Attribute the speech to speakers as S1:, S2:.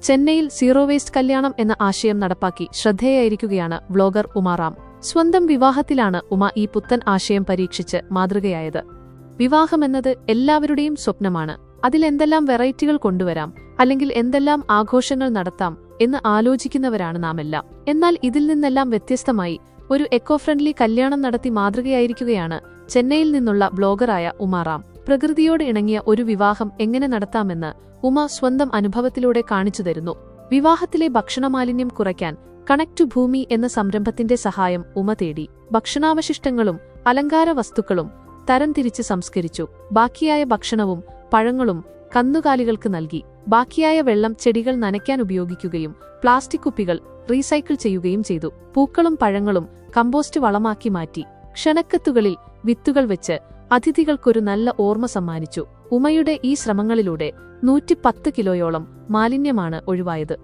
S1: ചെന്നൈയിൽ zero waste കല്യാണം എന്ന ആശയം നടപ്പാക്കി ശ്രദ്ധേയായിരിക്കുകയാണ് വ്ളോഗർ ഉമ റാം. സ്വന്തം വിവാഹത്തിലാണ് ഉമ ഈ പുത്തൻ ആശയം പരീക്ഷിച്ച് മാതൃകയായത്. വിവാഹമെന്നത് എല്ലാവരുടെയും സ്വപ്നമാണ്. അതിലെന്തെല്ലാം വെറൈറ്റികൾ കൊണ്ടുവരാം, അല്ലെങ്കിൽ എന്തെല്ലാം ആഘോഷങ്ങൾ നടത്താം എന്ന് ആലോചിക്കുന്നവരാണ് നാമെല്ലാം. എന്നാൽ ഇതിൽ നിന്നെല്ലാം വ്യത്യസ്തമായി ഒരു എക്കോ ഫ്രണ്ട്ലി കല്യാണം നടത്തി മാതൃകയായിരിക്കുകയാണ് ചെന്നൈയിൽ നിന്നുള്ള ബ്ലോഗറായ ഉമ റാം. പ്രകൃതിയോട് ഇണങ്ങിയ ഒരു വിവാഹം എങ്ങനെ നടത്താമെന്ന് ഉമ സ്വന്തം അനുഭവത്തിലൂടെ കാണിച്ചു തരുന്നു. വിവാഹത്തിലെ ഭക്ഷണമാലിന്യം കുറയ്ക്കാൻ കണക്ട് ടു ഭൂമി എന്ന സംരംഭത്തിന്റെ സഹായം ഉമ തേടി. ഭക്ഷണാവശിഷ്ടങ്ങളും അലങ്കാര വസ്തുക്കളും തരംതിരിച്ച് സംസ്കരിച്ചു. ബാക്കിയായ ഭക്ഷണവും പഴങ്ങളും കന്നുകാലികൾക്ക് നൽകി. ബാക്കിയായ വെള്ളം ചെടികൾ നനയ്ക്കാൻ ഉപയോഗിക്കുകയും പ്ലാസ്റ്റിക് കുപ്പികൾ റീസൈക്കിൾ ചെയ്യുകയും ചെയ്തു. പൂക്കളും പഴങ്ങളും കമ്പോസ്റ്റ് വളമാക്കി മാറ്റി. ക്ഷണക്കത്തുകളിൽ വിത്തുകൾ വെച്ച് അതിഥികൾക്കൊരു നല്ല ഓർമ്മ സമ്മാനിച്ചു. ഉമയുടെ ഈ ശ്രമങ്ങളിലൂടെ 110 കിലോയോളം മാലിന്യമാണ് ഒഴിവായത്.